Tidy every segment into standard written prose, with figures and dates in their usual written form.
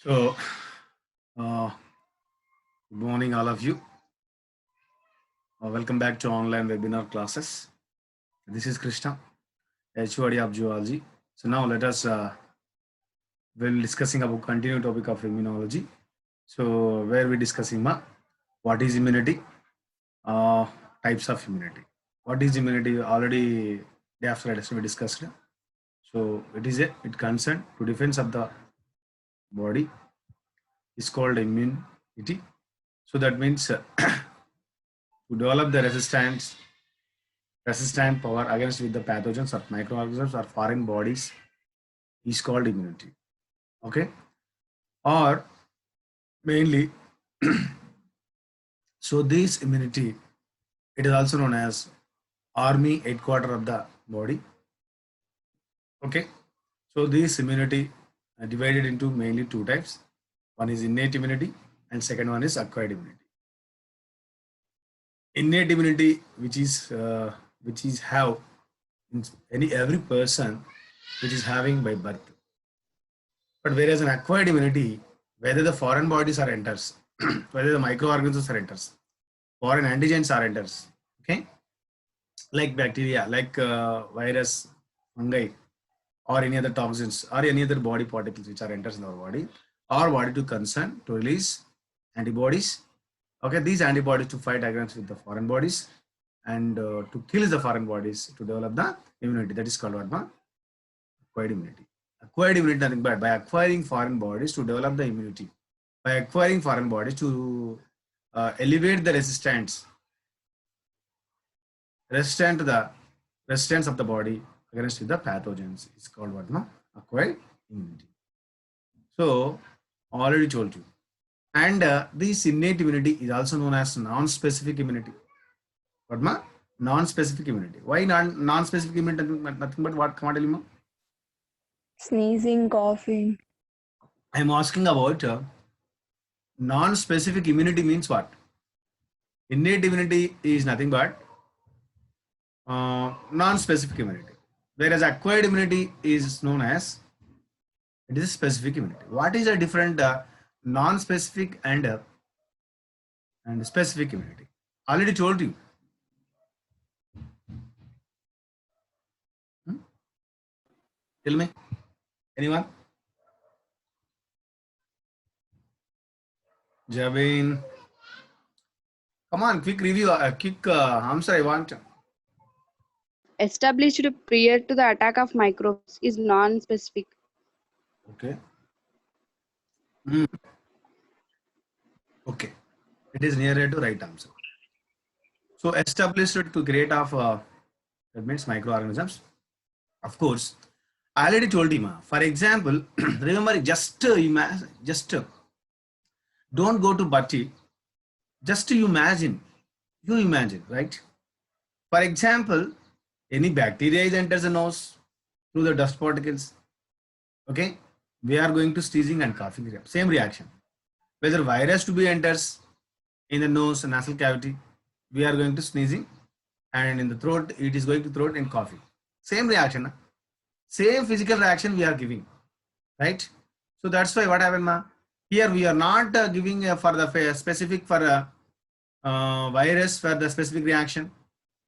So, uh, good morning, all of you. Welcome back to online webinar classes. This is Krishna, HOD of Zoology. So now let us we'll discussing about continued topic of immunology. So where we discussing what is immunity, uh, types of immunity. What is immunity? Already day after yesterday we discussed. So it concern to defense of the body is called immunity. So that means to develop the resistant power against with the pathogens or microorganisms or foreign bodies is called immunity. Okay, or mainly, so this immunity, it is also known as army headquarter of the body. Okay, so this immunity divided into mainly two types. One is innate immunity and second one is acquired immunity. Innate immunity, which is have every person which is having by birth. But whereas an acquired immunity, whether the foreign bodies are enters, whether the microorganisms are enters, foreign antigens are enters, okay, like bacteria, like virus, fungi, or any other toxins, or any other body particles which are enters in our body to concern to release antibodies. Okay, these antibodies to fight against with the foreign bodies and to kill the foreign bodies to develop the immunity. That is called what? Acquired immunity. Acquired immunity, nothing but by acquiring foreign bodies to develop the immunity. By acquiring foreign bodies to elevate the resistance of the body against the pathogens is called what? No? Acquired immunity. So already told you. And this innate immunity is also known as non-specific immunity. What ma? Non-specific immunity. Why non-specific immunity? Nothing but what? Come on, tell me. Sneezing, coughing. I am asking about non-specific immunity means what? Innate immunity is nothing but non-specific immunity, whereas acquired immunity is known as it is specific immunity. What is the different non-specific and specific immunity? Already told you. Tell me, anyone? Javin, come on, quick review, quick answer. I want. Established prior to the attack of microbes is non-specific. Okay. Okay. It is nearer to right answer. So established to create of that means microorganisms. Of course, I already told him. For example, remember just imagine, don't go to Bhatti. Just you imagine, right? For example, any bacteria is enters the nose through the dust particles. Okay, we are going to sneezing and coughing. Same reaction. Whether virus to be enters in the nose and nasal cavity, we are going to sneezing, and in the throat it is going to throat and coughing. Same reaction. Same physical reaction we are giving, right? So that's why what happened, ma? Here we are not giving for the specific for virus for the specific reaction,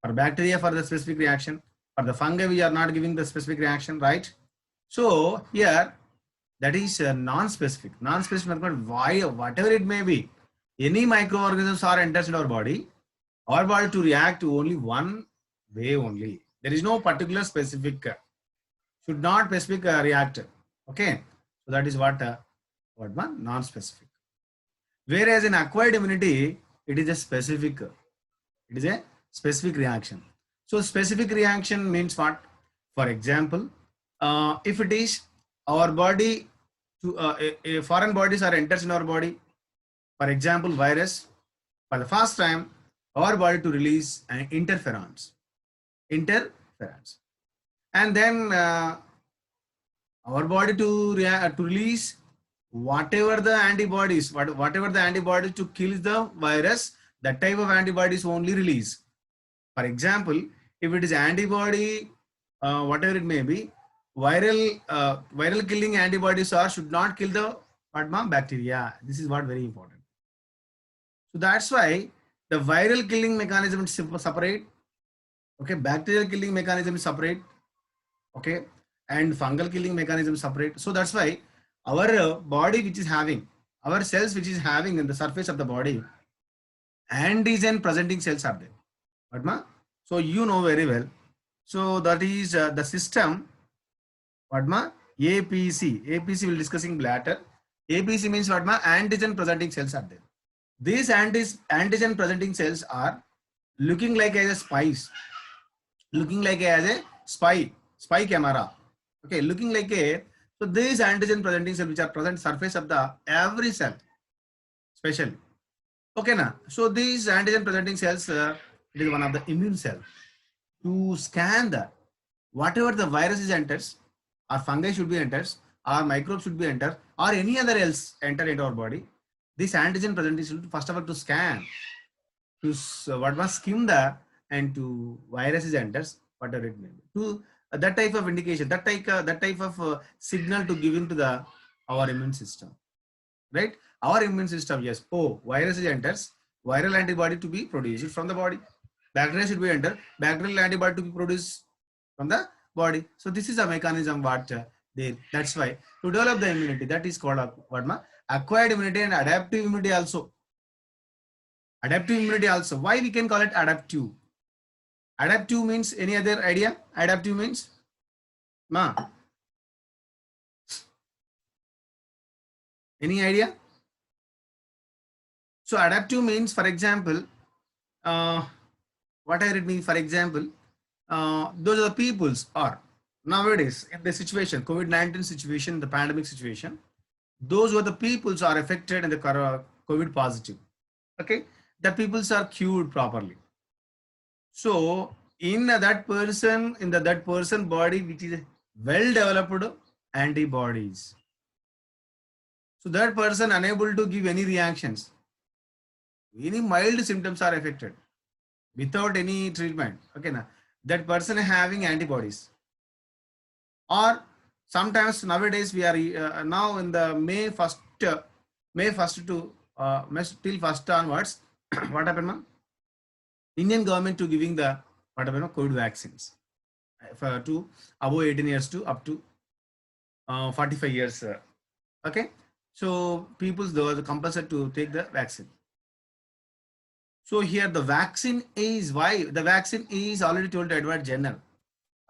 for bacteria for the specific reaction, for the fungi we are not giving the specific reaction, right? So here that is non-specific. Non-specific, why whatever it may be, any microorganisms are enters in our body to react to only one way only. There is no particular specific. Should not specific reactor. Okay, so that is what one non-specific. Whereas in acquired immunity, it is a specific. It is a specific reaction. So specific reaction means what? For example, if it is our body to foreign bodies are enters in our body. For example, virus. For the first time, our body to release interferons. And then our body to release whatever the antibodies to kill the virus, that type of antibodies only release. For example, if it is antibody, whatever it may be, viral killing antibodies should not kill the Padma, bacteria. This is what very important. So that's why the viral killing mechanism is separate. Okay, bacterial killing mechanism is separate. Okay, and fungal killing mechanism separate. So that's why our body, which is having our cells, which is having in the surface of the body, antigen presenting cells are there. Padma. So you know very well. So that is the system. Padma, APC. APC will discussing later. APC means Padma, antigen presenting cells are there. These antigen presenting cells are looking like as a spice, looking like as a spy camera. Okay, looking like a, so these antigen presenting cells which are present surface of the every cell, especially. Okay, now, so these antigen presenting cells, it is one of the immune cell to scan the whatever the viruses enters, or fungi should be enters, or microbes should be enter, or any other else enter into our body. This antigen presenting cell first of all to scan, to what was skim the and to viruses enters, whatever it may be, to that type of indication, that type of signal to give into the our immune system, right? Our immune system, yes, oh, viruses enters, viral antibody to be produced from the body, bacteria should be enter, bacterial antibody to be produced from the body. So this is a mechanism what that's why to develop the immunity, that is called what ma acquired immunity and adaptive immunity also. Adaptive immunity also. Why we can call it adaptive? Adaptive means any other idea? Adaptive means ma. Any idea? So adaptive means, for example, what I read mean, for example, those are the peoples are nowadays in the situation, COVID-19 situation, the pandemic situation, those who are the peoples are affected and the COVID positive. Okay, the peoples are cured properly. So in that person body, which is well developed antibodies. So that person unable to give any reactions. Any mild symptoms are affected without any treatment. Okay, now that person having antibodies. Or sometimes nowadays we are now in the May 1st to till 1st onwards. What happened, ma'am? Indian government to giving the what happened, COVID vaccines for to above 18 years to up to 45 years. Okay, so people those are compulsory to take the vaccine. So here the vaccine is why the vaccine is already told to Edward Jenner,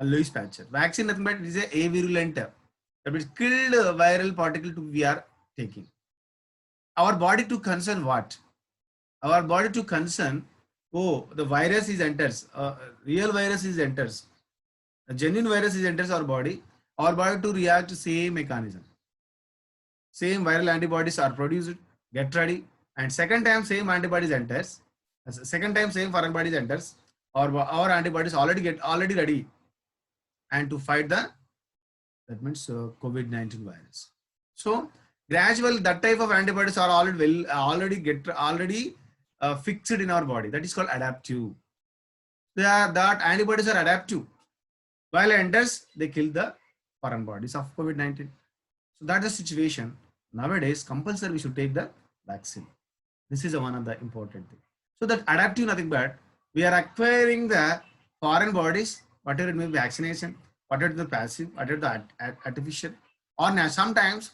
Louis Pasteur. Vaccine nothing but it is a virulent, that means killed viral particle to we are taking. Our body to concern what? Our body to concern, oh, the virus is enters, real virus is enters, a genuine virus is enters our body to react to same mechanism. Same viral antibodies are produced, get ready, and second time same antibodies enters. Second time same foreign bodies enters, or our antibodies already ready, and to fight the, that means COVID-19 virus. So gradually that type of antibodies are already fixed in our body. That is called adaptive. That antibodies are adaptive. While enters, they kill the foreign bodies of COVID-19. So that's the situation. Nowadays, compulsory we should take the vaccine. This is one of the important things. So that adaptive nothing but we are acquiring the foreign bodies, whatever it may be vaccination, whatever the passive, whatever the artificial, or now sometimes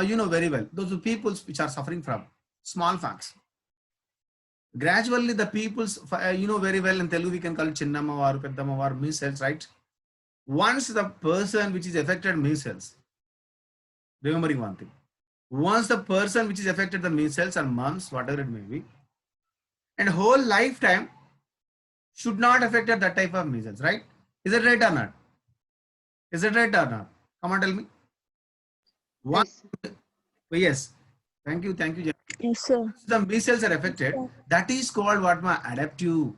you know very well those peoples which are suffering from smallpox. Gradually the peoples you know very well in Telugu we can call it Chinnamma or Peddamma or measles, right? Once the person which is affected measles, remembering one thing, once the person which is affected the measles or mumps, whatever it may be, and whole lifetime should not affect that type of measles, right? Is it right or not? Is it right or not? Come on, tell me. One, Yes. yes. Thank you. Yes, sir. Once the measles are affected, that is called what ma adaptive.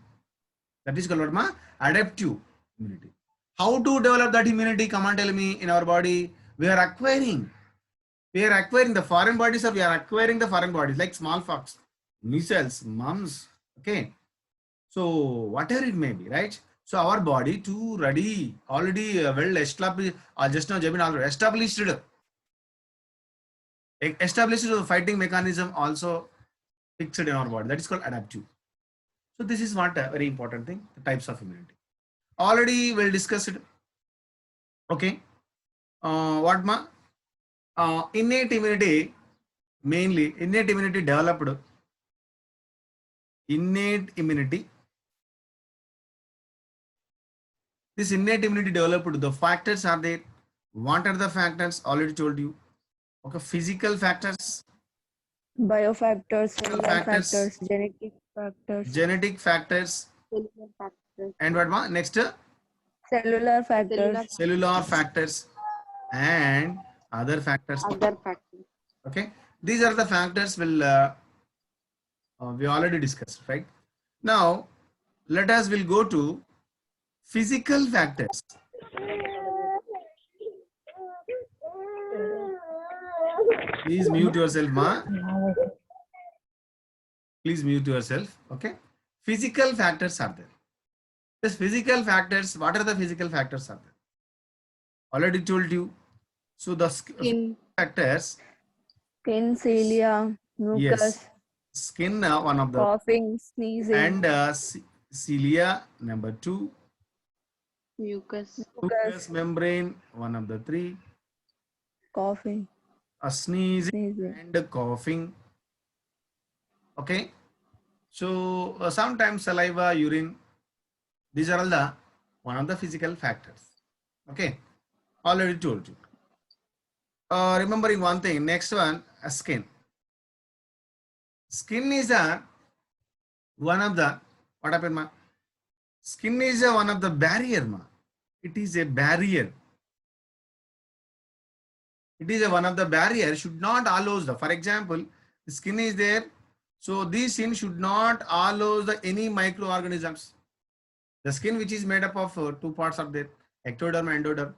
That is called what ma adaptive immunity. How to develop that immunity? Come on, tell me. In our body, we are acquiring the foreign bodies, or we are acquiring the foreign bodies like smallpox, measles, mumps. Okay, so whatever it may be, right? So our body to ready already well established, just now Jabin already established establishes a fighting mechanism also fixed in our body. That is called adaptive. So this is what a very important thing, the types of immunity. Already we'll discuss it. Okay. What ma? Innate immunity, mainly innate immunity developed. Innate immunity. This innate immunity developed. The factors are there. What are the factors? Already told you. Okay, physical factors, Biofactors, cellular factors, factors, genetic factors, genetic factors, Cellular factors. and what ma? Next, cellular factors, Cellular cellular factors and other factors. other factors. Okay, these are the factors we already discussed, right? Now, we'll go to physical factors. Please mute yourself, ma. Please mute yourself. Okay. Physical factors are there. This physical factors, what are the physical factors are there? Already told you. So the Skin, factors, skin, cilia, mucus, yes, skin, one of the, coughing, sneezing, and cilia, number 2, mucus, mucous membrane, one of the 3, coughing, sneezing sneezing. and coughing. Okay. So sometimes saliva, urine, these are all the one of the physical factors. Okay. Already told you. Remembering one thing, next one, skin. Skin is one of the, what happened ma? Skin is one of the barrier ma. It is a barrier. It is one of the barrier should not allow the, for example, the skin is there. So this skin should not allow the any microorganisms. The skin which is made up of 2 parts of the ectoderm and endoderm.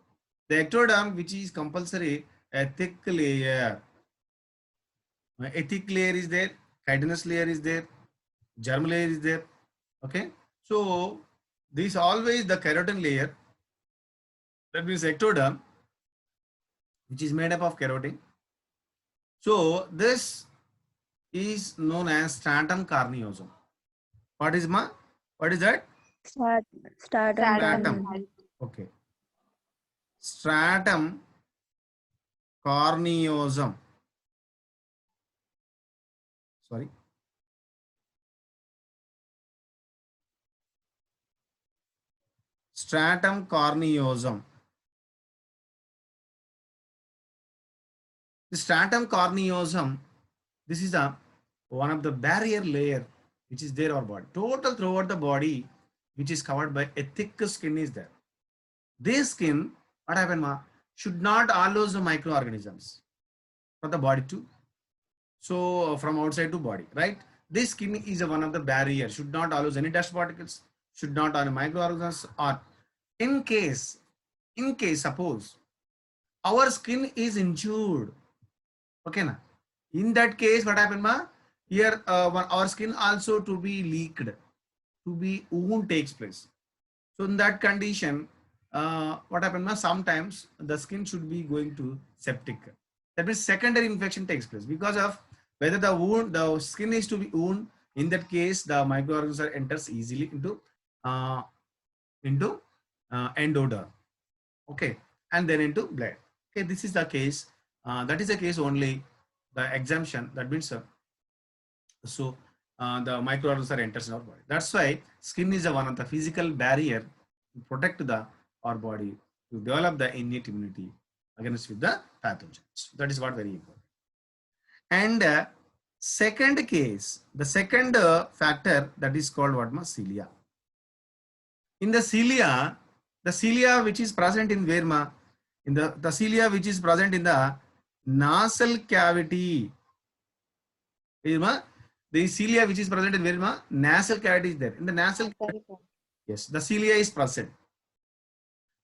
The ectoderm which is compulsory a thick layer. A thick layer is there, chitinous layer is there, germ layer is there. Okay. So this always the keratin layer. That means ectoderm which is made up of keratin. So this is known as stratum corneosum. What is ma? What is that? Stratum. Stratum. Okay. Stratum corneosum. Sorry. Stratum corneosum. The stratum corneosum, this is one of the barrier layer which is there our body. Total throughout the body, which is covered by a thick skin is there. This skin, what happened ma? Should not allow the microorganisms for the body to. So from outside to body, right? This skin is one of the barrier, should not allow any dust particles, should not allow microorganisms, or in case suppose our skin is injured. Okay na? In that case, what happened ma? Here our skin also to be leaked, to be wound takes place. So in that condition, what happened ma? Sometimes the skin should be going to septic. That means secondary infection takes place because of whether the skin is to be wound. In that case, the microorganism enters easily into endoderm. Okay, and then into blood. Okay, this is the case. That is the case only. The exemption, that means the microorganism enters in our body. That's why skin is one of the physical barrier to protect our body, to develop the innate immunity against with the pathogens. That is what very important. And second case, the second factor, that is called what ma? Cilia. In the cilia which is present in where ma? In the cilia which is present in the nasal cavity. The cilia which is present in where ma? Nasal cavity is there. In the nasal cavity, yes, the cilia is present.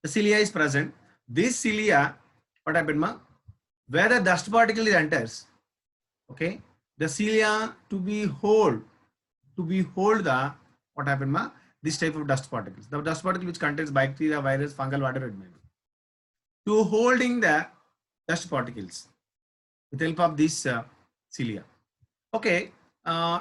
The cilia is present. This cilia, what happened ma? Where the dust particle enters, okay, the cilia to be hold the, what happened ma? This type of dust particles. The dust particle which contains bacteria, virus, fungal, whatever it may be. To holding the dust particles. with the help of these cilia. Okay,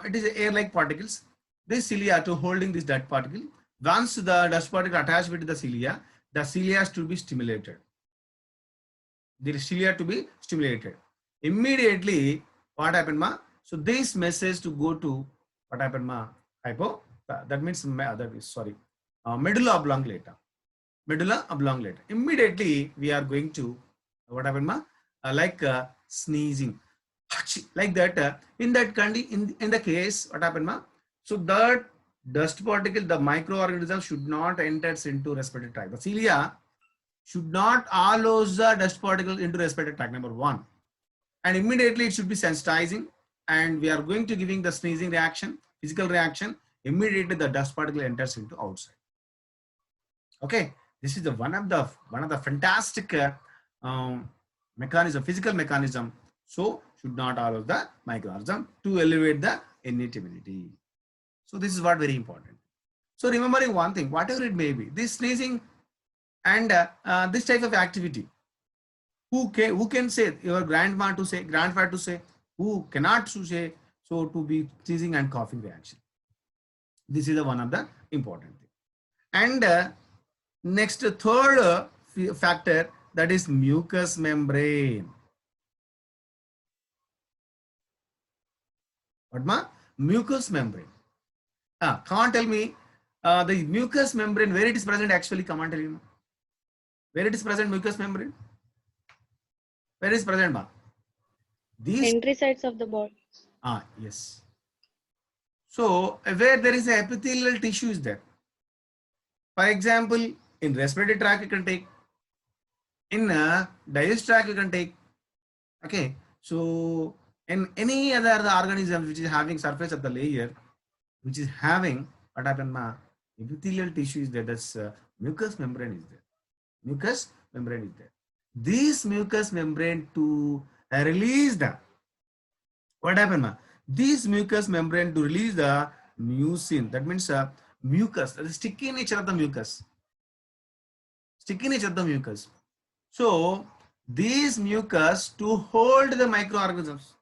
it is air-like particles. This cilia to holding this dust particle. Once the dust particle attached with the cilia has to be stimulated. The cilia to be stimulated. Immediately, what happened, ma? So this message to go to what happened, ma? That means medulla oblongata. Medulla oblongata. Immediately, we are going to what happened, ma? Sneezing, like that. In that condition, in the case, what happened, ma? So that dust particle, the microorganism should not enter into respiratory tract. The cilia should not allow the dust particle into respiratory tract, number one. And immediately it should be sensitizing, and we are going to giving the sneezing reaction, physical reaction. Immediately the dust particle enters into outside. Okay, this is the one of the fantastic mechanism, physical mechanism. So should not allow the microorganism to elevate the innate immunity. So this is what very important. So remembering one thing, whatever it may be, this sneezing and this type of activity, who can say, your grandma to say, grandfather to say, who cannot to say, so to be sneezing and coughing reaction. This is the one of the important thing. And next, third factor, that is mucous membrane. What ma? Mucous membrane. Come on, tell me, the mucous membrane, where it is present actually, come on, tell me. Where it is present, mucous membrane? Where is present, ma? These Entry sites of the body. yes. So where there is a epithelial tissue is there. For example, in respiratory tract you can take, in digestive tract you can take. Okay, so in any other organism which is having surface of the layer, which is having what happened, ma? Epithelial tissue is there. That's mucous membrane is there. Mucous membrane is there. This mucous membrane to release the what happened, ma? This mucous membrane to release the mucin. That means mucus, the sticky nature of the mucus. Sticky nature of the mucus. So these mucus to hold the microorganisms,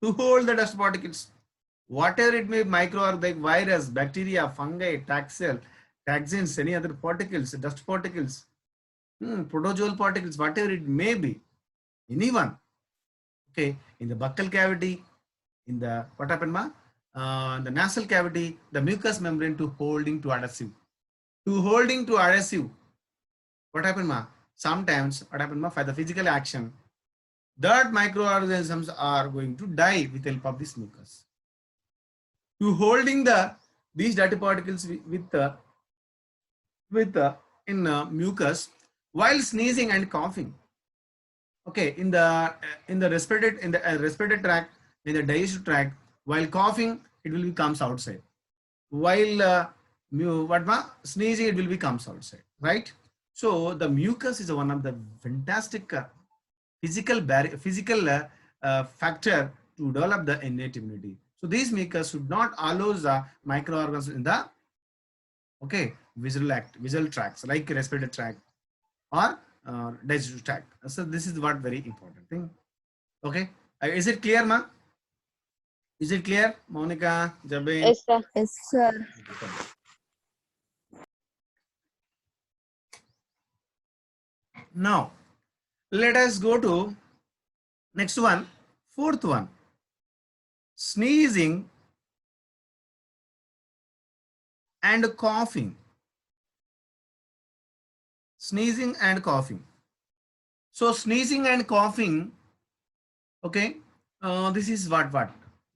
to hold the dust particles, whatever it may be, like virus, bacteria, fungi, taxins, any other particles, dust particles, protozoal particles, whatever it may be, anyone. Okay, in the buccal cavity, in the what happened, ma? The nasal cavity, the mucous membrane to holding to adhesive. To holding to adhesive, what happened, ma? Sometimes what happened, ma? For the physical action, that microorganisms are going to die with the help of this mucus. To holding these dirty particles in mucus while sneezing and coughing. Okay, in the respiratory tract, in the digestive tract, while coughing, it will be comes outside. While sneezing, it will be comes outside, right? So the mucus is one of the fantastic physical factor to develop the innate immunity. So these mucus should not allow the microorganisms in the visual tracts like respiratory tract or digestive tract. So this is what very important thing. Okay, is it clear, ma? Is it clear, Monica, Jabin? Yes, sir. Yes, sir. Now let us go to next one, fourth one. Sneezing and coughing. Sneezing and coughing. So sneezing and coughing, okay, this is what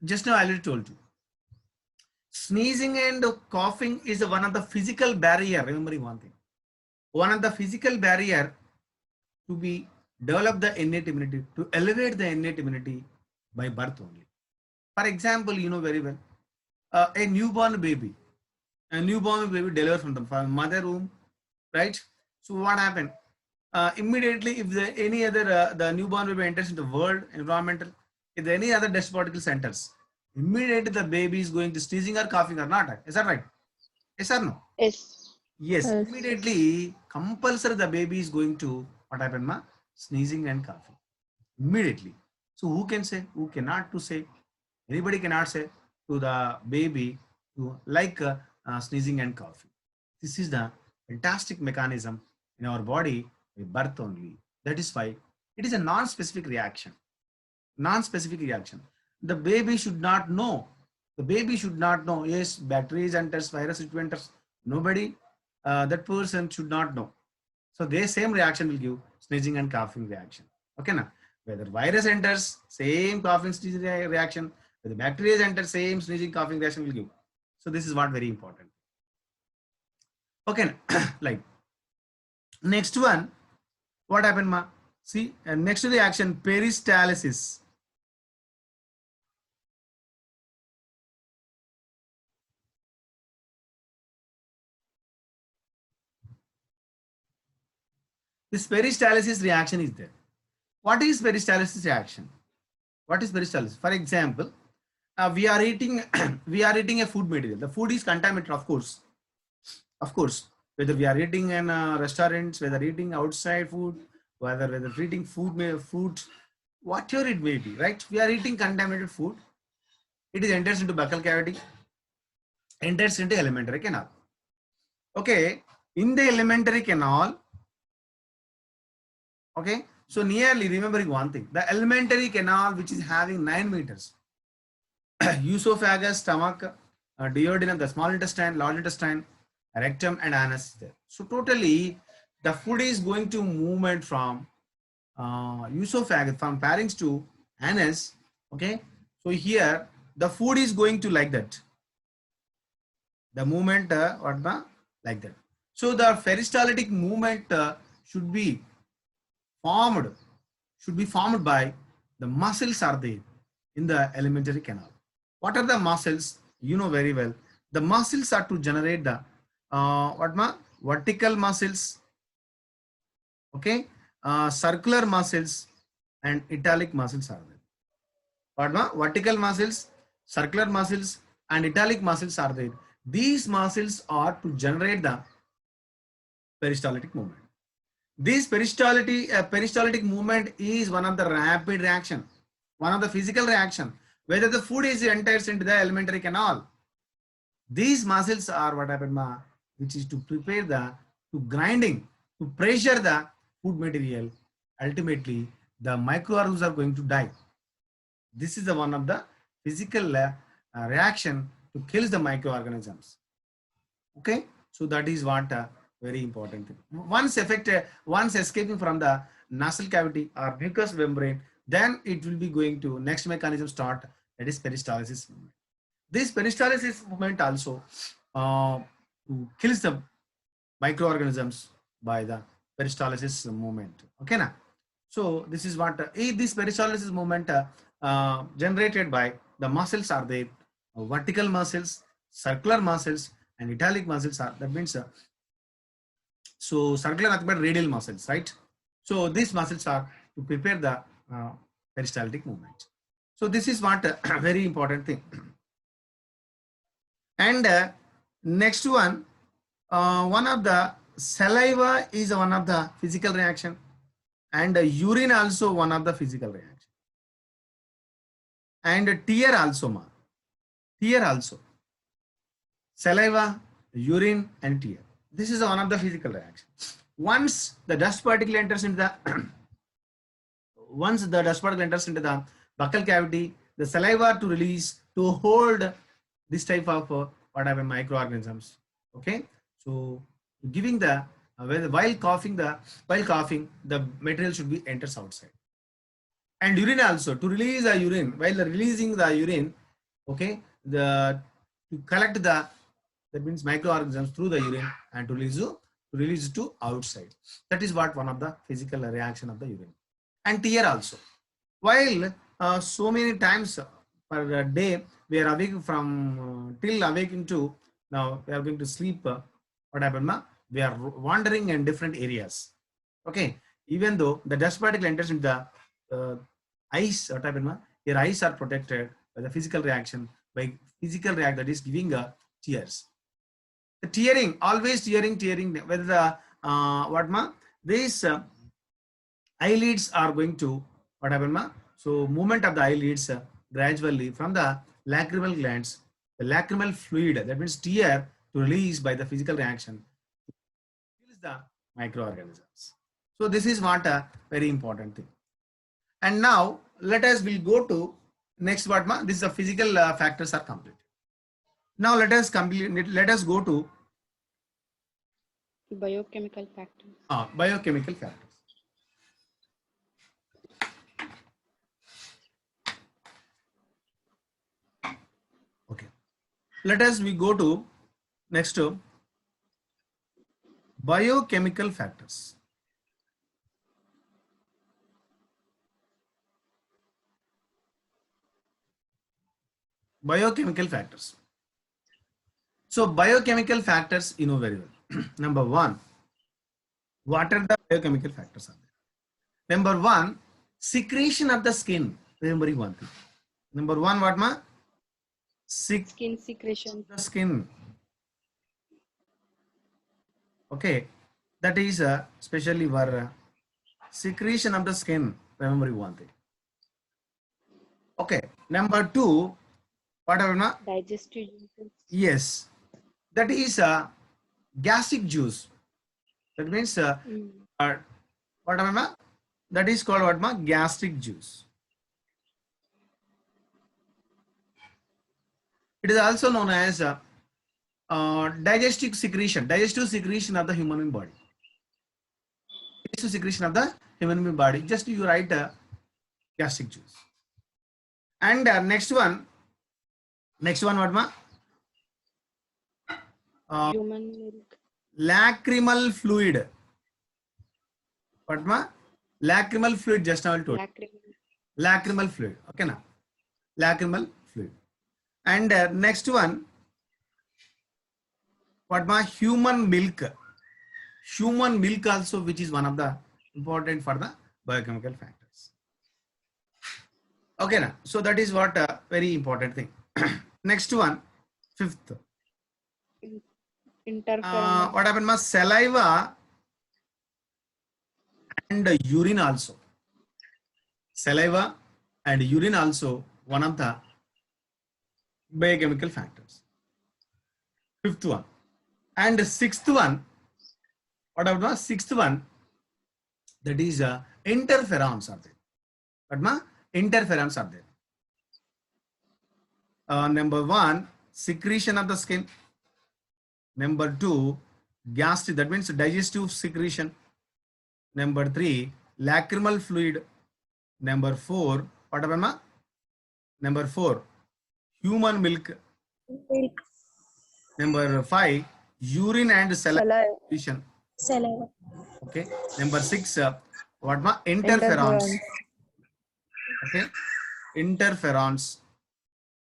just now I already told you. Sneezing and coughing is one of the physical barrier. Remembering one thing, one of the physical barrier to be develop the innate immunity, to elevate the innate immunity by birth only. For example, you know very well, a newborn baby delivered from the mother womb, right? So what happened? Immediately, if any other the newborn baby enters into the world environmental, if any other dust particles enters, immediately the baby is going to sneezing or coughing or not. Is that right? Yes or no? Yes. Yes. Yes. Immediately, compulsory the baby is going to what happened, ma? Sneezing and coughing. Immediately. So who can say? Who cannot to say? Anybody cannot say to the baby to like sneezing and coughing. This is the fantastic mechanism in our body by birth only. That is why it is a non-specific reaction. Non-specific reaction. The baby should not know. The baby should not know. Yes, bacteria enters, virus enters. Nobody, that person should not know. So they same reaction will give sneezing and coughing reaction. Okay, now whether virus enters, same coughing sneezing reaction. Whether bacteria enter, same sneezing coughing reaction will give. So this is what very important. Okay, like next one, what happened, ma? See, next reaction, peristalsis. This peristalsis reaction is there. What is peristalsis reaction? What is peristalsis? For example, we are eating we are eating a food material. The food is contaminated, of course. Of course, whether we are eating in restaurants, whether eating outside food, whether eating food, whatever it may be, right? We are eating contaminated food. It is enters into buccal cavity, enters into alimentary canal. Okay, in the alimentary canal, okay, so nearly remembering one thing, the alimentary canal, which is having 9 meters, esophagus, stomach, duodenum, the small intestine, large intestine, rectum and anus is there. So totally the food is going to movement from esophagus, from pharynx to anus. Okay, so here the food is going to like that. The movement like that. So the peristaltic movement should be formed by the muscles are there in the alimentary canal. What are the muscles? You know very well. The muscles are to generate the vertical muscles, okay, circular muscles and italic muscles are there. Vertical muscles, circular muscles and italic muscles are there. These muscles are to generate the peristaltic movement. This peristaltic movement is one of the rapid reaction, one of the physical reaction. Whether the food is enters into the alimentary canal, these muscles are what happened, which is to prepare to grinding, to pressure the food material. Ultimately, the microorganisms are going to die. This is the one of the physical reaction to kill the microorganisms. Okay, so that is what very important thing. Once escaping from the nasal cavity or mucous membrane, then it will be going to next mechanism start, that is peristalsis movement. This peristalsis movement also kills the microorganisms by the peristalsis movement. Okay, now. So this is what this peristalsis movement generated by the muscles are there, vertical muscles, circular muscles, and italic muscles are. That means so circular nothing but radial muscles, right? So these muscles are to prepare the peristaltic movement. So this is what very important thing. And next one of the saliva is one of the physical reaction, and urine also one of the physical reaction, and tear also, tear also, saliva, urine and tear. This is one of the physical reactions. Once the dust particle enters into the buccal cavity, the saliva to release to hold this type of whatever microorganisms. Okay, so giving the while coughing the material should be enters outside. And urine also, to release the urine, while releasing the urine, okay, to collect the, that means microorganisms through the urine and to release to outside. That is what one of the physical reaction of the urine. And tear also. While so many times per day we are awake from till awaking to now we are going to sleep. What happened? We are wandering in different areas. Okay, even though the dust particle enters into the eyes, what happened? Your eyes are protected by the physical reaction, that is giving tears. The tearing, always tearing, whether the these eyelids are going to what happened, So movement of the eyelids gradually from the lacrimal glands, the lacrimal fluid, that means tear, to release by the physical reaction, kills the microorganisms. So this is what a very important thing. And now let us will go to next what ma, this is the physical factors are complete. Now let us go to Biochemical factors. biochemical factors. Okay, let us we go to next to biochemical factors. Biochemical factors. So biochemical factors, you know very well. Number one, what are the biochemical factors are there? Number one, secretion of the skin. Remembering one thing. Number one, what ma? Skin secretion. The skin. Okay, that is especially for secretion of the skin. Remember one thing. Okay, number two, what are ma? Digestive juices. Yes, that is gastric juice. That means what am I? That is called what ma? Gastric juice. It is also known as digestive secretion of the human body. Digestive secretion of the human body. Just you write gastric juice. And next one what ma? Human milk. Lacrimal fluid. What ma? Lacrimal fluid, just now I told. Lacrimal fluid. Okay na? Lacrimal fluid. And next one, what ma? Human milk. Human milk also, which is one of the important for the biochemical factors. Okay na? So that is what very important thing. Next one, fifth. Interference. What happened ma? Saliva and urine also. Saliva and urine also one of the biochemical factors. Fifth one. And sixth one, what about the sixth one? That is interferons are there. What ma? Interferons are there. Number one, secretion of the skin. Number two, gastric, that means digestive secretion. Number three, lacrimal fluid. Number four, what happened ma? Number four, human milk. Number five, urine and saliva secretion. Okay. Number six, what ma? Interferons. Okay. Interferons.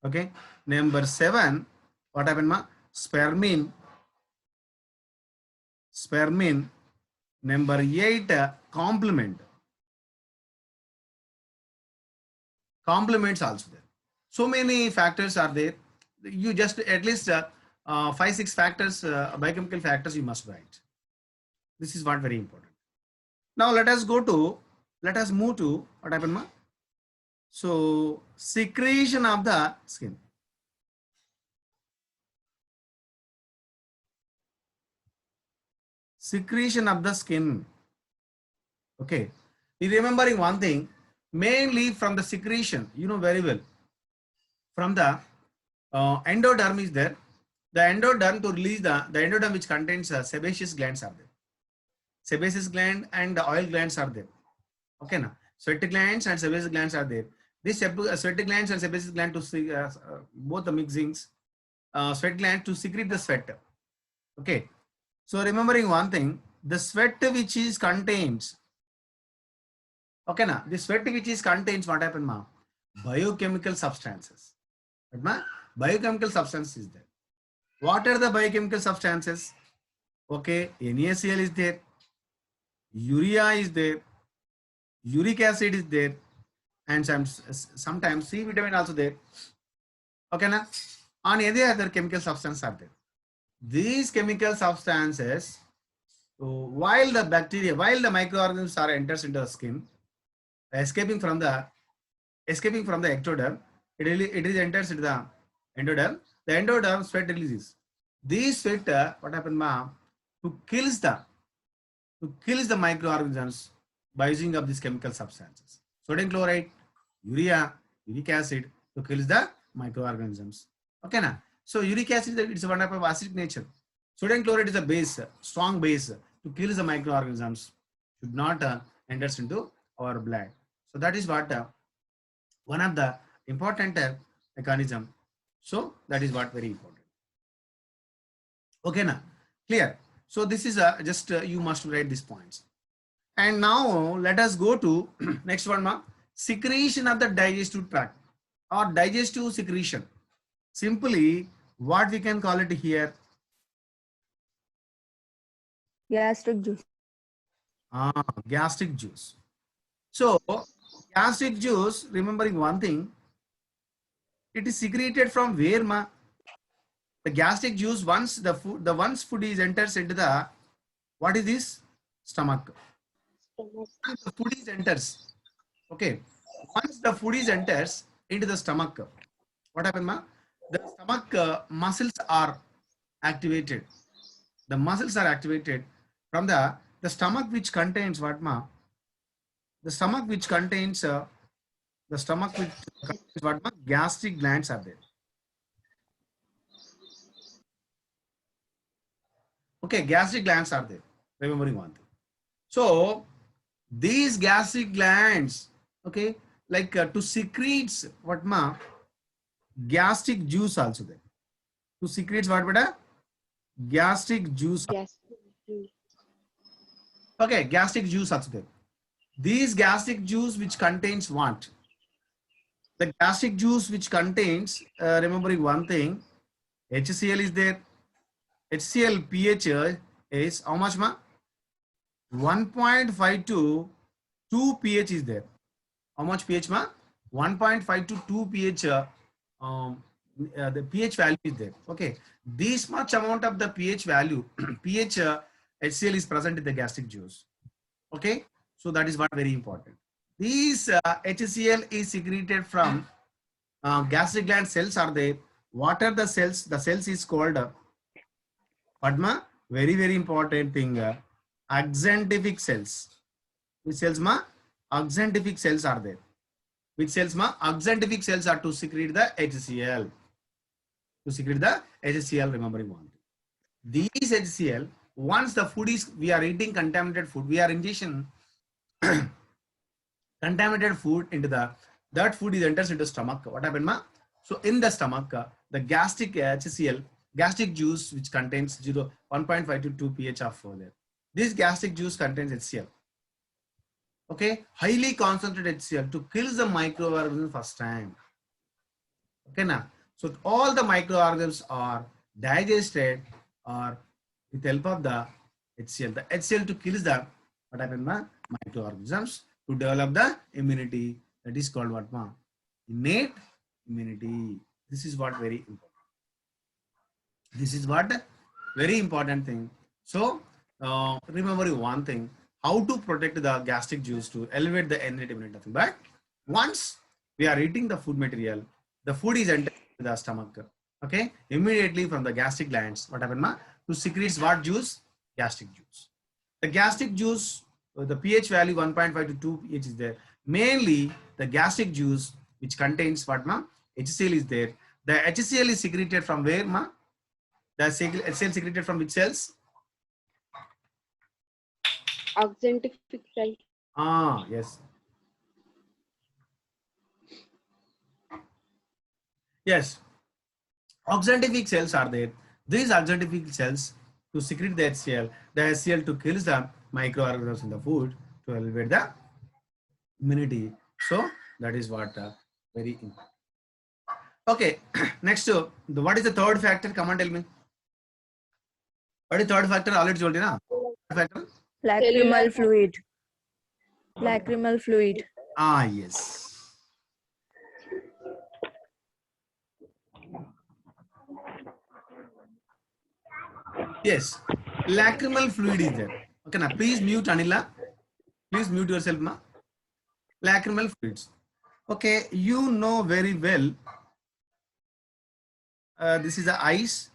Okay. Number seven, what happened ma? Spermine. Spermine. Number eight, complement. Complements also there. So many factors are there. You just at least 5-6 factors, biochemical factors you must write. This is what very important. Now let us move to what happened ma? So secretion of the skin. Secretion of the skin. Okay. Remembering one thing, mainly from the secretion, you know very well. From the endoderm is there. The endoderm to release the endoderm which contains sebaceous glands are there. Sebaceous gland and the oil glands are there. Okay, na? Sweat glands and sebaceous glands are there. These sweat glands and sebaceous gland to see both the mixings. Sweat gland to secrete the sweat. Okay. So remembering one thing, the sweat which is contains. Okay, na? The sweat which is contains what happened ma? Biochemical substances. What ma? Biochemical substance is there. What are the biochemical substances? Okay, NaCl is there. Urea is there. Uric acid is there. And sometimes C vitamin also there. Okay, na? On any other chemical substance are there. These chemical substances, so while the microorganisms are enters into the skin, escaping from the escaping from the ectoderm. It is enters into the endoderm. The endoderm sweat releases. These sweat, what happened, ma? To kills the microorganisms by using of these chemical substances. Sodium chloride, urea, uric acid to kills the microorganisms. Okay, na? So uric acid, it's one type of acidic nature. Sodium chloride is a base, strong base to kill the microorganisms. Should not enters into our blood. So that is what one of the important mechanism. So that is what very important. Okay, now clear. So this is just you must write these points. And now let us go to next one, ma. Secretion of the digestive tract or digestive secretion. Simply, what we can call it here? Gastric juice. Gastric juice. So gastric juice, remembering one thing, it is secreted from where, ma? The gastric juice, once the food is enters into the, what is this? Stomach. Once the food is enters, okay. Once the food is enters into the stomach, what happens, ma? The stomach muscles are activated. The muscles are activated from the stomach, which contains what, ma? The stomach which contains what, ma? Gastric glands are there. Okay, gastric glands are there. Remembering one thing. So these gastric glands, okay, like to secretes what, ma? Gastric juice also there. To secretes what, beta? Gastric juice. Yes. Okay, gastric juice also there. These gastric juice which contains what? The gastric juice which contains, remembering one thing, HCl is there. HCl pH is how much, ma? 1.5 to 2 pH is there. How much pH, ma? 1.5 to 2 pH. The pH value is there. Okay. This much amount of the pH value, pH HCl is present in the gastric juice. Okay. So that is what very important. These HCl is secreted from gastric gland cells are there. What are the cells? The cells is called Padma, very, very important thing, axanthic cells. Which cells, ma? Axanthic cells are there. Which cells, ma? Axanthic cells are to secrete the HCl. To secrete the HCl, remembering one thing. These HCl, once the food is, we are eating contaminated food, we are ingestion contaminated food into that food is enters into stomach. What happened, ma? So in the stomach, the gastric HCl, gastric juice which contains 1.5 to 2 pH of there. This gastric juice contains HCl. Okay, highly concentrated HCl to kill the microorganisms first time. Okay, now, so all the microorganisms are digested or with help of the HCl. The HCl to kill the, what happened, ma? Microorganisms to develop the immunity. That is called what, ma? Innate immunity. This is what very important. This is what very important thing. So remember one thing, how to protect the gastric juice to elevate the innate immunity. But once we are eating the food material, the food is entering the stomach. Okay, immediately from the gastric glands, what happened, ma? To secretes what juice? Gastric juice. The gastric juice, the pH value 1.5 to 2 pH is there. Mainly the gastric juice which contains what, ma? HCl is there. The HCl is secreted from where, ma? The HCl secreted from which cells? Axanthic cell. Ah, yes. Yes. Axanthic cells are there. These axanthic cells to secrete the HCl to kill the microorganisms in the food to elevate the immunity. So that is what very important. Okay, next what is the third factor? Come on, tell me. What is the third factor? Already told you, na? Factor? Lacrimal fluid. Lacrimal fluid. Ah, yes. Yes, lacrimal fluid is there. Okay, now please mute Anila. Please mute yourself, ma. Lacrimal fluids. Okay, you know very well. This is the ice.